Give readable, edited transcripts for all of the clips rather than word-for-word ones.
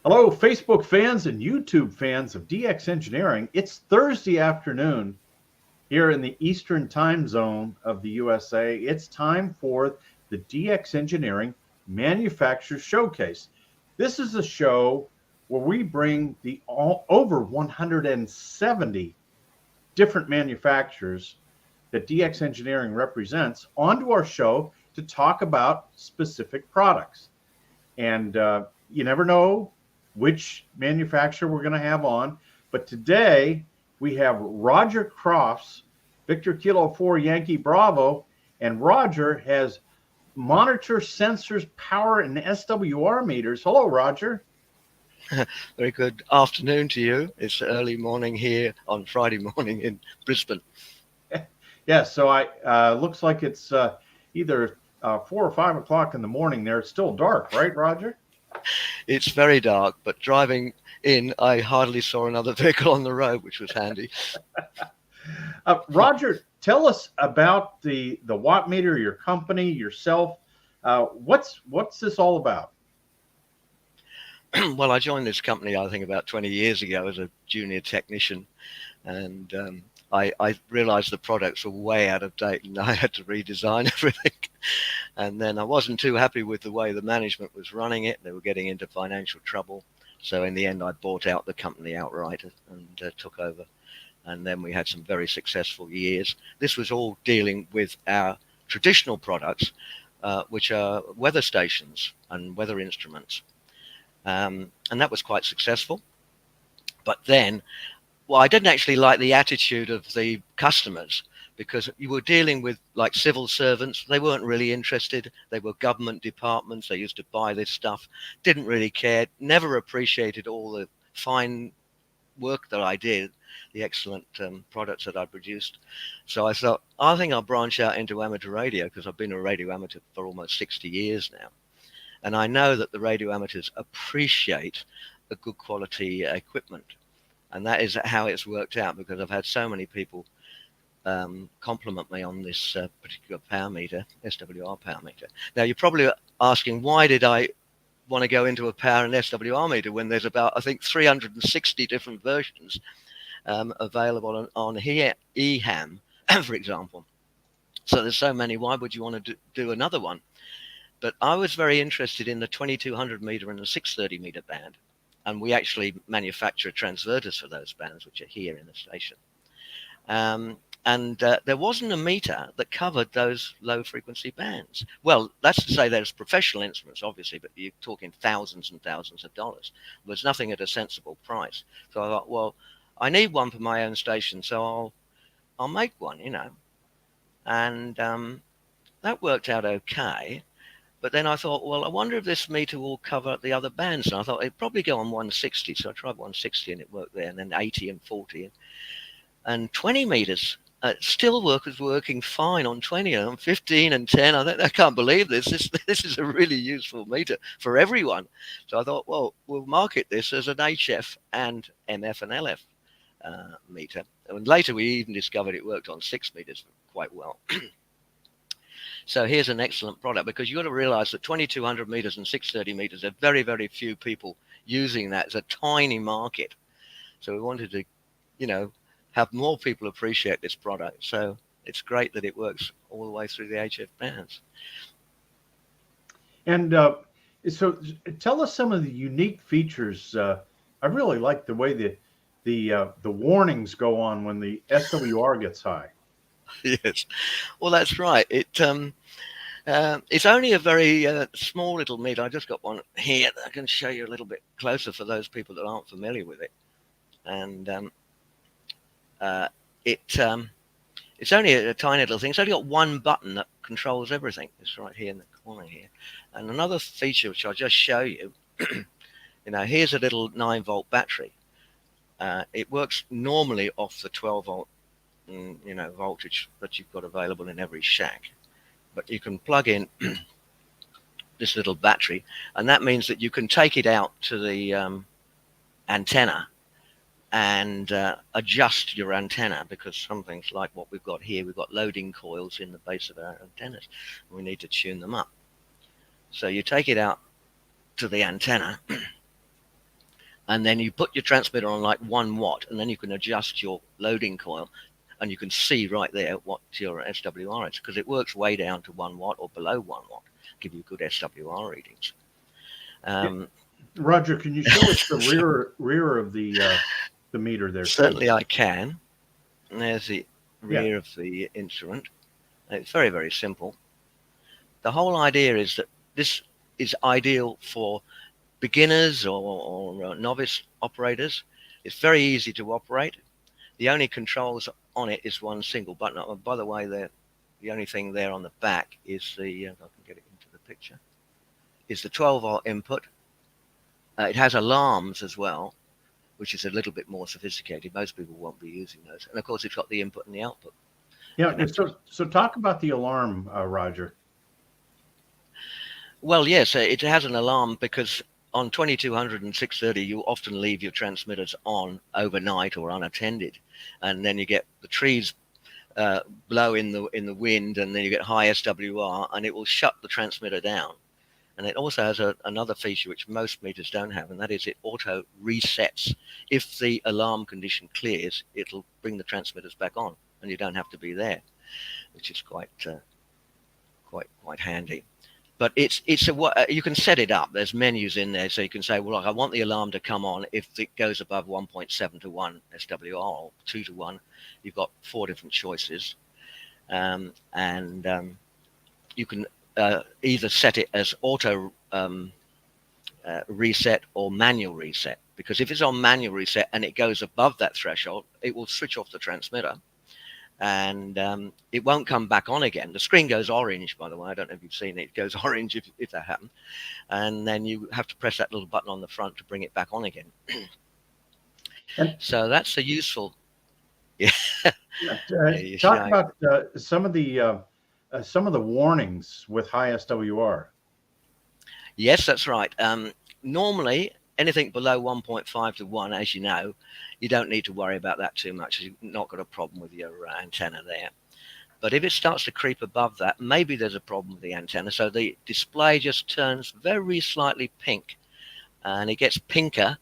Hello, Facebook fans and YouTube fans of DX Engineering. It's Thursday afternoon here in the Eastern time zone of the USA. It's time for the DX Engineering Manufacturer Showcase. This is a show where we bring the over 170 different manufacturers that DX Engineering represents onto our show to talk about specific products. And you never know which manufacturer we're going to have on. But today we have Roger Crofts, Victor Kilo 4 Yankee Bravo, and Roger has monitor sensors, power, and SWR meters. Hello, Roger. Very good afternoon to you. It's early morning here on Friday morning in Brisbane. Yeah, so looks like it's either 4 or 5 o'clock in the morning there. It's still dark, right, Roger? It's very dark, but driving in, I hardly saw another vehicle on the road, which was handy. Roger, tell us about the watt meter, your company, yourself. What's this all about? Well, I joined this company, I think, about 20 years ago as a junior technician, and I realized the products were way out of date and I had to redesign everything. And then I wasn't too happy with the way the management was running it. They were getting into financial trouble. So in the end, I bought out the company outright and took over. And then we had some very successful years. This was all dealing with our traditional products, which are weather stations and weather instruments. And that was quite successful. But then, well, I didn't actually like the attitude of the customers, because you were dealing with like civil servants. They weren't really interested. They were government departments. They used to buy this stuff, didn't really care, never appreciated all the fine work that I did, the excellent products that I produced. So I thought, I think I'll branch out into amateur radio, because I've been a radio amateur for almost 60 years now. And I know that the radio amateurs appreciate a good quality equipment. And that is how it's worked out, because I've had so many people compliment me on this particular power meter, SWR power meter. Now, you're probably asking, why did I want to go into a power and SWR meter when there's about, I think, 360 different versions available on here, EHAM, for example. So there's so many, why would you want to do another one? But I was very interested in the 2200 meter and the 630 meter band. And we actually manufacture transverters for those bands, which are here in the station. And there wasn't a meter that covered those low frequency bands. Well, that's to say there's professional instruments, obviously, but you're talking thousands and thousands of dollars. There's nothing at a sensible price. So I thought, well, I need one for my own station, so I'll make one, you know. And that worked out okay. But then I thought, well, I wonder if this meter will cover the other bands. And I thought it'd probably go on 160. So I tried 160 and it worked there, and then 80 and 40 and 20 meters. Still was working fine on 20 and on 15 and 10. I can't believe this. This is a really useful meter for everyone. So I thought, well, we'll market this as an HF and MF and LF meter. And later we even discovered it worked on 6 meters quite well. So here's an excellent product, because you've got to realize that 2200 meters and 630 meters, there are very, very few people using that. It's a tiny market. So we wanted to, you know, have more people appreciate this product. So it's great that it works all the way through the HF bands. And so tell us some of the unique features. I really like the way the warnings go on when the SWR gets high. Yes, well, that's right. It's only a very small little meter. I just got one here that I can show you a little bit closer for those people that aren't familiar with it. And it's only a tiny little thing. It's only got one button that controls everything. It's right here in the corner here. And another feature which I'll just show you, you know, here's a little 9-volt battery. It works normally off the 12-volt, you know, voltage that you've got available in every shack. But you can plug in this little battery, and that means that you can take it out to the antenna and adjust your antenna, because some things like what we've got here, we've got loading coils in the base of our antennas. We need to tune them up. So you take it out to the antenna and then you put your transmitter on like 1 watt, and then you can adjust your loading coil, and you can see right there what your SWR is, because it works way down to 1 watt or below 1 watt, give you good SWR readings. Roger, can you show us the rear of the meter there? Certainly I can. And there's the rear of the instrument. It's very, very simple. The whole idea is that this is ideal for beginners or novice operators. It's very easy to operate. The only controls on it is one single button. Oh, by the way, the only thing there on the back is the, if I can get it into the picture, is the 12-volt input. It has alarms as well, which is a little bit more sophisticated. Most people won't be using those. And of course, it's got the input and the output. Yeah. So talk about the alarm, Roger. Well, yes, it has an alarm because on 2200 and 630, you often leave your transmitters on overnight or unattended, and then you get the trees blow in the wind, and then you get high SWR, and it will shut the transmitter down. And it also has another feature which most meters don't have, and that is it auto resets. If the alarm condition clears, it'll bring the transmitters back on, and you don't have to be there, which is quite handy. But you can set it up. There's menus in there, so you can say, well, I want the alarm to come on if it goes above 1.7 to 1 SWR or 2 to 1. You've got 4 different choices, and you can either set it as auto reset or manual reset. Because if it's on manual reset and it goes above that threshold, it will switch off the transmitter, and it won't come back on again. The screen goes orange, by the way. I don't know if you've seen it. It goes orange if that happens. And then you have to press that little button on the front to bring it back on again. So that's a useful... Yeah. Talk about some of the warnings with high SWR. Yes, that's right. Normally, anything below 1.5 to 1, as you know, you don't need to worry about that too much. You've not got a problem with your antenna there. But if it starts to creep above that, maybe there's a problem with the antenna. So the display just turns very slightly pink, and it gets pinker.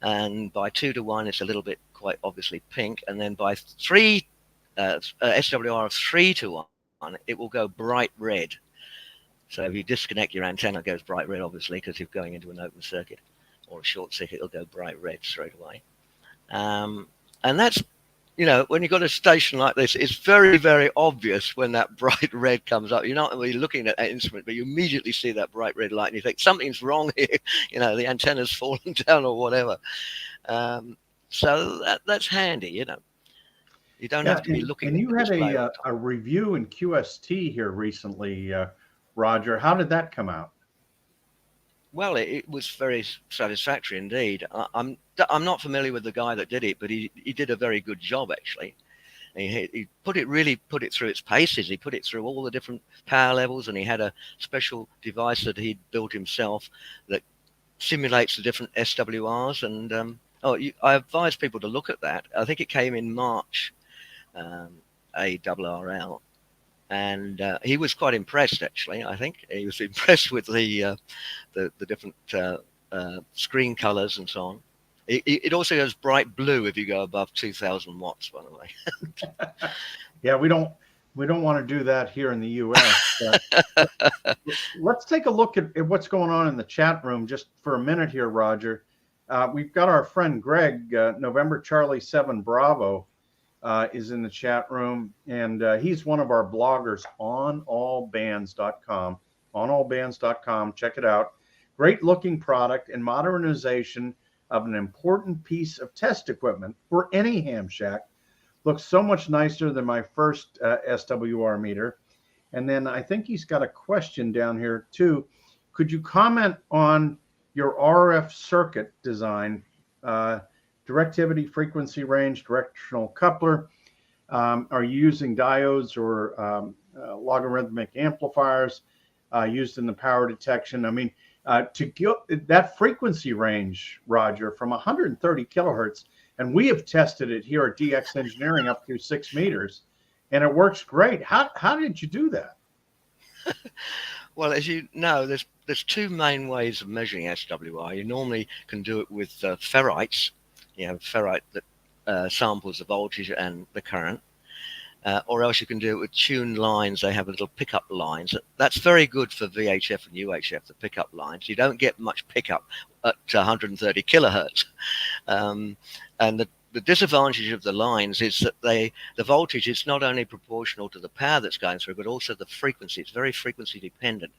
And by 2 to 1, it's a little bit quite obviously pink. And then by SWR of 3 to 1, it will go bright red. So if you disconnect your antenna, it goes bright red, obviously, because you're going into an open circuit or a short circuit, it'll go bright red straight away. And that's, when you've got a station like this, it's very, very obvious when that bright red comes up. You're not really looking at that instrument, but you immediately see that bright red light and you think something's wrong here. The antenna's fallen down or whatever. So that's handy, You don't have to be looking. And you had a review in QST here recently, Roger. How did that come out? Well, it was very satisfactory indeed. I'm not familiar with the guy that did it, but he did a very good job, actually. He put it through its paces. He put it through all the different power levels, and he had a special device that he'd built himself that simulates the different SWRs. And I advise people to look at that. I think it came in March, ARRL. And he was quite impressed, actually. I think he was impressed with the different screen colors and so on. It also goes bright blue if you go above 2,000 watts, by the way. Yeah, we don't want to do that here in the U.S. Let's take a look at what's going on in the chat room just for a minute here, Roger. We've got our friend Greg, November Charlie 7 Bravo. Is in the chat room, and he's one of our bloggers on allbands.com. On allbands.com, check it out. Great looking product and modernization of an important piece of test equipment for any ham shack. Looks so much nicer than my first SWR meter. And then I think he's got a question down here too. Could you comment on your RF circuit design? Directivity, frequency range, directional coupler. Are you using diodes or logarithmic amplifiers used in the power detection? I mean, to get that frequency range, Roger, from 130 kilohertz, and we have tested it here at DX Engineering up to 6 meters, and it works great. How did you do that? Well, as you know, there's two main ways of measuring SWR. You normally can do it with ferrites. You have ferrite that samples the voltage and the current. Or else you can do it with tuned lines. They have little pickup lines. That's very good for VHF and UHF, the pickup lines. You don't get much pickup at 130 kilohertz. And the disadvantage of the lines is that the voltage is not only proportional to the power that's going through, but also the frequency. It's very frequency dependent.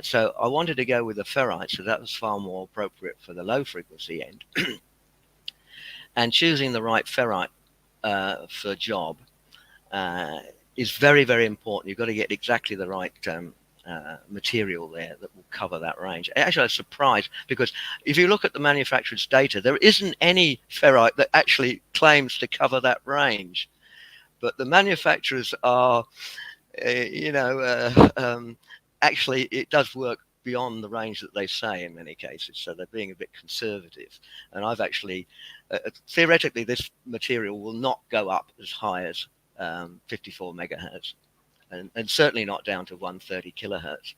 So I wanted to go with the ferrite, so that was far more appropriate for the low frequency end. And choosing the right ferrite for job is very, very important. You've got to get exactly the right material there that will cover that range. Actually, I was surprised because if you look at the manufacturer's data, there isn't any ferrite that actually claims to cover that range. But the manufacturers are, actually it does work beyond the range that they say in many cases. So they're being a bit conservative. And I've actually, theoretically, this material will not go up as high as 54 megahertz, and certainly not down to 130 kilohertz.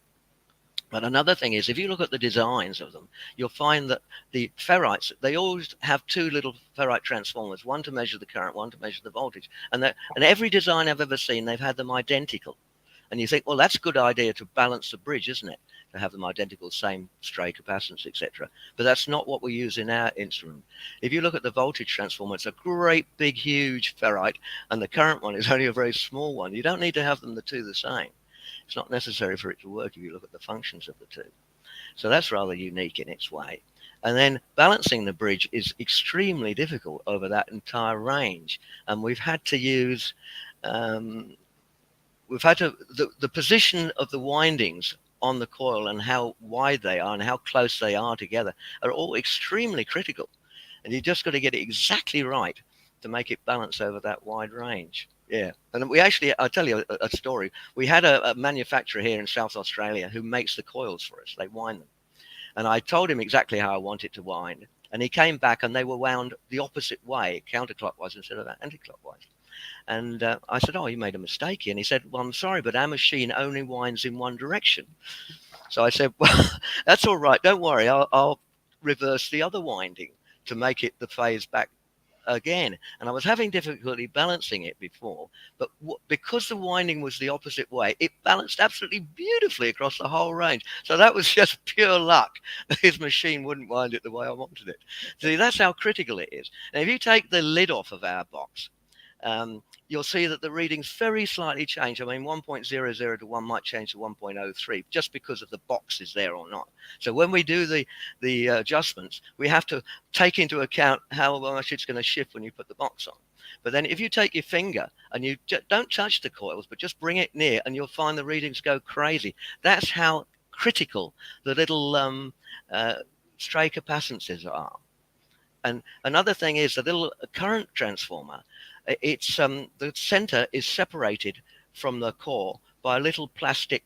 But another thing is, if you look at the designs of them, you'll find that the ferrites, they always have two little ferrite transformers, one to measure the current, one to measure the voltage. And every design I've ever seen, they've had them identical. And you think, well, that's a good idea to balance the bridge, isn't it? To have them identical, same stray capacitance, etc. But that's not what we use in our instrument. If you look at the voltage transformer, it's a great, big, huge ferrite, and the current one is only a very small one. You don't need to have them the two the same. It's not necessary for it to work if you look at the functions of the two. So that's rather unique in its way. And then balancing the bridge is extremely difficult over that entire range. And we've had to use, the position of the windings on the coil and how wide they are and how close they are together are all extremely critical. And you just got to get it exactly right to make it balance over that wide range. Yeah. And we actually, I'll tell you a story. We had a manufacturer here in South Australia who makes the coils for us. They wind them. And I told him exactly how I want it to wind. And he came back and they were wound the opposite way, counterclockwise instead of anti-clockwise. And I said, oh, you made a mistake here. And he said, well, I'm sorry, but our machine only winds in one direction. So I said, well, that's all right. Don't worry. I'll reverse the other winding to make it the phase back again. And I was having difficulty balancing it before, but because the winding was the opposite way, it balanced absolutely beautifully across the whole range. So that was just pure luck. His machine wouldn't wind it the way I wanted it. See, that's how critical it is. And if you take the lid off of our box, you'll see that the readings very slightly change. I mean, 1.00 to 1 might change to 1.03 just because of the box is there or not. So when we do the adjustments, we have to take into account how much it's going to shift when you put the box on. But then if you take your finger and you don't touch the coils, but just bring it near, and you'll find the readings go crazy. That's how critical the little stray capacitances are. And another thing is the little current transformer. It's the center is separated from the core by a little plastic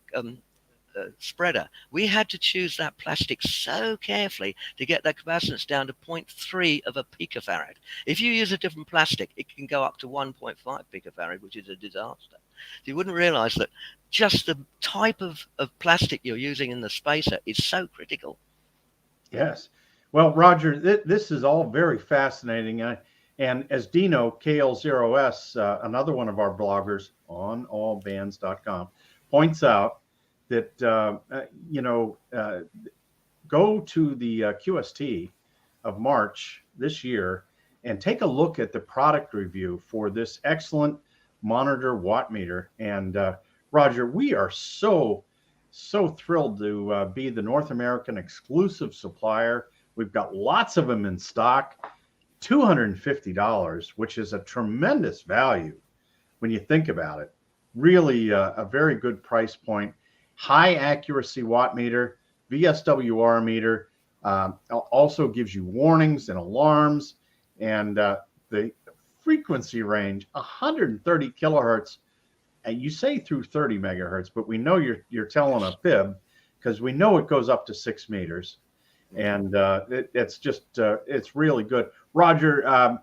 spreader. We had to choose that plastic so carefully to get that capacitance down to 0.3 of a picofarad. If you use a different plastic, it can go up to 1.5 picofarad, which is a disaster. You wouldn't realize that just the type of plastic you're using in the spacer is so critical. Yes. Well, Roger, this is all very fascinating. And as Dino, KL0S, another one of our bloggers on allbands.com, points out that, go to the QST of March this year and take a look at the product review for this excellent monitor watt meter. And Roger, we are so thrilled to be the North American exclusive supplier. We've got lots of them in stock. $250, which is a tremendous value when you think about it. Really a very good price point. High accuracy watt meter, VSWR meter, also gives you warnings and alarms, and the frequency range 130 kilohertz. And you say through 30 megahertz, but we know you're telling a fib because we know it goes up to 6 meters. And it's just it's really good. Roger,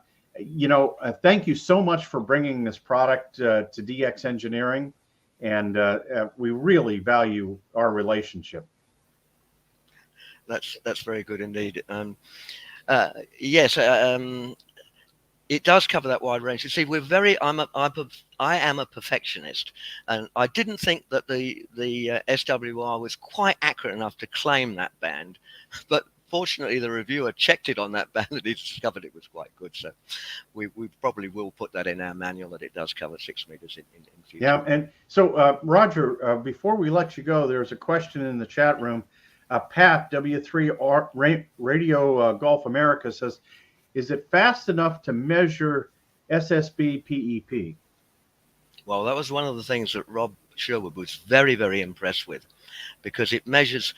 thank you so much for bringing this product to DX Engineering. and we really value our relationship. That's very good indeed. Yes, it does cover that wide range. You see, I am a perfectionist, and I didn't think that the SWR was quite accurate enough to claim that band, but fortunately the reviewer checked it on that band and he discovered it was quite good. So we probably will put that in our manual, that it does cover 6 meters in future. Yeah, and so Roger, before we let you go, there's a question in the chat room. Pat W3 Radio Gulf America says, is it fast enough to measure SSB PEP? Well, that was one of the things that Rob Sherwood was very, very impressed with, because it measures,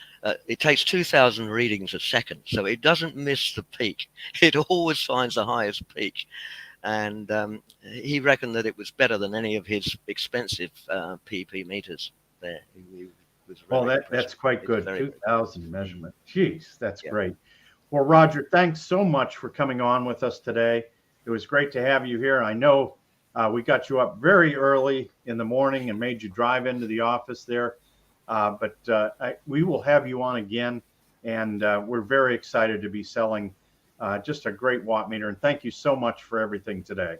it takes 2,000 readings a second, so it doesn't miss the peak. It always finds the highest peak. And he reckoned that it was better than any of his expensive PP meters there. He was really that's quite good. 2,000 measurement. Jeez, that's yeah. Great. Well, Roger, thanks so much for coming on with us today. It was great to have you here. I know we got you up very early in the morning and made you drive into the office there. But we will have you on again, and we're very excited to be selling just a great watt meter. And thank you so much for everything today.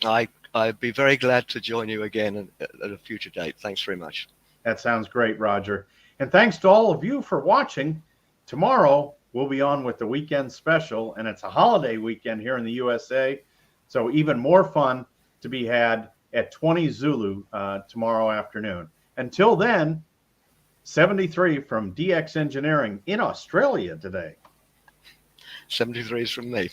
I'd be very glad to join you again at a future date. Thanks very much. That sounds great, Roger. And thanks to all of you for watching. Tomorrow, we'll be on with the weekend special, and it's a holiday weekend here in the USA. So even more fun to be had at 20 Zulu tomorrow afternoon. Until then, 73 from DX Engineering in Australia today. 73 is from me.